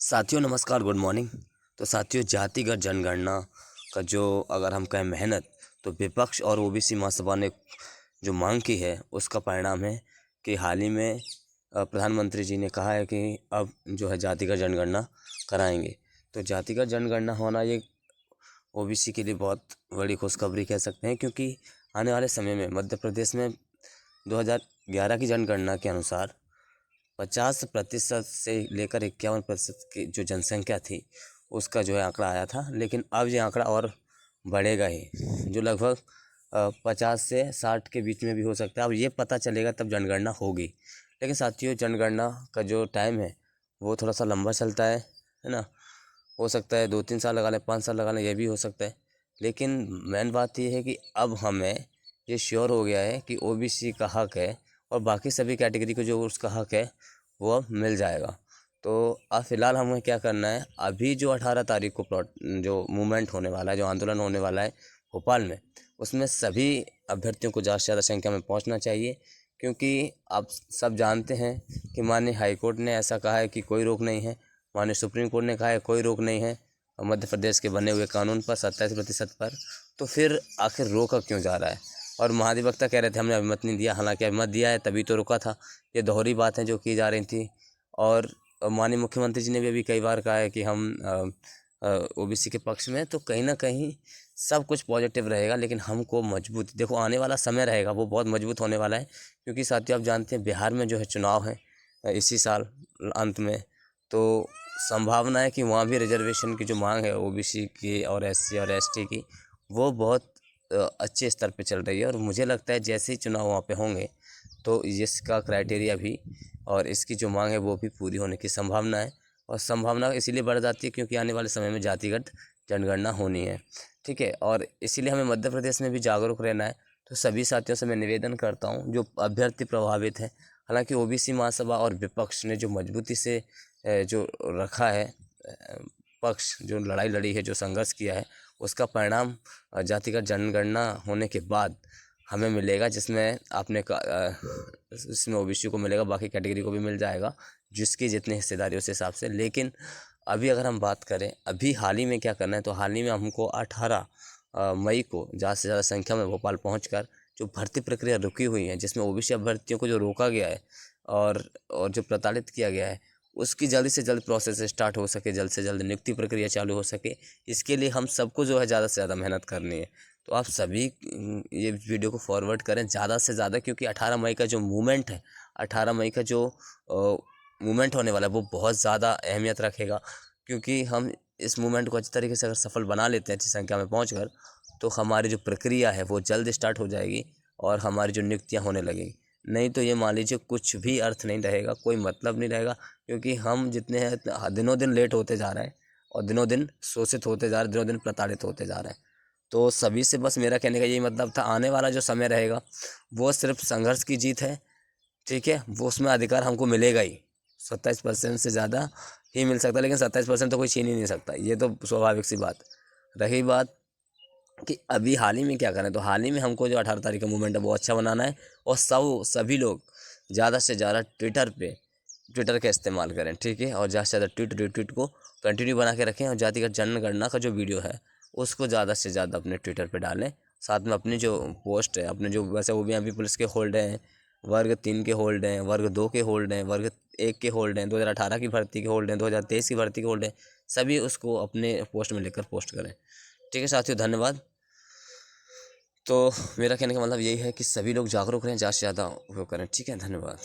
साथियों नमस्कार, good morning. तो साथियों, जातिगत जनगणना का जो अगर हम कहें मेहनत, तो विपक्ष और ओबीसी महासभा ने जो मांग की है उसका परिणाम है कि हाल ही में प्रधानमंत्री जी ने कहा है कि अब जो है जातिगत जनगणना कराएंगे। तो जातिगत जनगणना होना ये ओबीसी के लिए बहुत बड़ी खुशखबरी कह सकते हैं, क्योंकि आने वाले समय में मध्य प्रदेश में 2011 की जनगणना के अनुसार 50% से लेकर 51% की जो जनसंख्या थी उसका जो है आंकड़ा आया था। लेकिन अब ये आंकड़ा और बढ़ेगा ही, जो लगभग 50 से 60 के बीच में भी हो सकता है। अब ये पता चलेगा तब जनगणना होगी। लेकिन साथियों, जनगणना का जो टाइम है वो थोड़ा सा लंबा चलता है ना। हो सकता है 2-3 साल लगा लें, 5 साल लगा लें, ये भी हो सकता है। लेकिन मेन बात ये है कि अब हमें ये श्योर हो गया है कि ओबीसी का हक है और बाकी सभी कैटेगरी को जो उसका हक है वो अब मिल जाएगा। तो अब फ़िलहाल हमें क्या करना है, अभी जो 18 तारीख को जो मूवमेंट होने वाला है, जो आंदोलन होने वाला है भोपाल में, उसमें सभी अभ्यर्थियों को ज़्यादा से ज़्यादा संख्या में पहुंचना चाहिए। क्योंकि आप सब जानते हैं कि माननीय हाईकोर्ट ने ऐसा कहा है कि कोई रोक नहीं है, माननीय सुप्रीम कोर्ट ने कहा है कोई रोक नहीं है मध्य प्रदेश के बने हुए कानून पर 27% पर। तो फिर आखिर रोका क्यों जा रहा है? और महाधिवक्ता कह रहे थे हमने अभिमत नहीं दिया, हालांकि अभिमत दिया है तभी तो रुका था। ये दोहरी बातें जो की जा रही थी। और माननीय मुख्यमंत्री जी ने भी अभी कई बार कहा है कि हम ओबीसी के पक्ष में। तो कहीं ना कहीं सब कुछ पॉजिटिव रहेगा, लेकिन हमको मजबूत देखो, आने वाला समय रहेगा वो बहुत मजबूत होने वाला है। क्योंकि साथियों, आप जानते हैं बिहार में जो है चुनाव है इसी साल अंत में। तो संभावना है कि वहाँ भी रिजर्वेशन की जो मांग है ओबीसी की और एससी और एसटी की, वो बहुत अच्छे स्तर पे चल रही है। और मुझे लगता है जैसे ही चुनाव वहाँ पे होंगे तो इसका क्राइटेरिया भी और इसकी जो मांग है वो भी पूरी होने की संभावना है। और संभावना इसीलिए बढ़ जाती है क्योंकि आने वाले समय में जातिगत जनगणना होनी है, ठीक है। और इसीलिए हमें मध्य प्रदेश में भी जागरूक रहना है। तो सभी साथियों से मैं निवेदन करता हूँ जो अभ्यर्थी प्रभावित हैं, हालांकि ओबीसी महासभा और विपक्ष ने जो मजबूती से जो रखा है पक्ष, जो लड़ाई लड़ी है, जो संघर्ष किया है, उसका परिणाम जातिगत जनगणना होने के बाद हमें मिलेगा, जिसमें इसमें ओबीसी को मिलेगा, बाकी कैटेगरी को भी मिल जाएगा जिसकी जितनी हिस्सेदारी उस हिसाब से। लेकिन अभी अगर हम बात करें अभी हाल ही में क्या करना है, तो हाल ही में हमको 18 मई को ज़्यादा से ज़्यादा संख्या में भोपाल पहुंचकर जो भर्ती प्रक्रिया रुकी हुई है, जिसमें ओबीसी अभ्यर्थियों को जो रोका गया है और जो प्रताड़ित किया गया है, उसकी जल्द से जल्द प्रोसेस स्टार्ट हो सके, जल्द से जल्द नियुक्ति प्रक्रिया चालू हो सके। इसके लिए हम सबको जो है ज़्यादा से ज़्यादा मेहनत करनी है। तो आप सभी ये वीडियो को फॉरवर्ड करें ज़्यादा से ज़्यादा, क्योंकि 18 मई का जो मूवमेंट है, 18 मई का जो मूवमेंट होने वाला है वो बहुत ज़्यादा अहमियत रखेगा। क्योंकि हम इस मूवमेंट को अच्छी तरीके से अगर सफल बना लेते हैं अच्छी संख्या में पहुँच, तो हमारी जो प्रक्रिया है वो जल्द स्टार्ट हो जाएगी और हमारी जो नियुक्तियाँ होने लगेंगी। नहीं तो ये मान लीजिए कुछ भी अर्थ नहीं रहेगा, कोई मतलब नहीं रहेगा। क्योंकि हम जितने हैं दिनों दिन लेट होते जा रहे हैं और दिनों दिन शोषित होते जा रहे हैं, दिनों दिन प्रताड़ित होते जा रहे हैं। तो सभी से बस मेरा कहने का यही मतलब था, आने वाला जो समय रहेगा वो सिर्फ संघर्ष की जीत है, ठीक है। वो उसमें अधिकार हमको मिलेगा ही, 27% से ज़्यादा ही मिल सकता है। लेकिन 27% तो कोई छीन ही नहीं सकता, ये तो स्वाभाविक सी बात। रही बात कि अभी हाल ही में क्या करें, तो हाल ही में हमको जो 18 तारीख का मूवमेंट है वो अच्छा बनाना है। और सभी लोग ज़्यादा से ज़्यादा ट्विटर का इस्तेमाल करें, ठीक है। और ज़्यादा से ज़्यादा ट्वीट को कंटिन्यू बना के रखें। और जातिगत जनगणना का जो वीडियो है उसको ज़्यादा से ज़्यादा अपने ट्विटर पे डालें। साथ में अपनी जो पोस्ट है, अपने जो वैसे वो भी अभी पुलिस के होल्ड हैं, वर्ग 3 के होल्ड हैं, वर्ग 2 के होल्ड हैं, वर्ग 1 के होल्ड हैं, 2018 की भर्ती के होल्ड हैं, 2023 की भर्ती के होल्ड हैं, सभी उसको अपने पोस्ट में लेकर पोस्ट करें, ठीक है साथियों। धन्यवाद। तो मेरा कहने का मतलब यही है कि सभी लोग जागरूक रहें, ज़्यादा से ज़्यादा वो करें, ठीक है। धन्यवाद।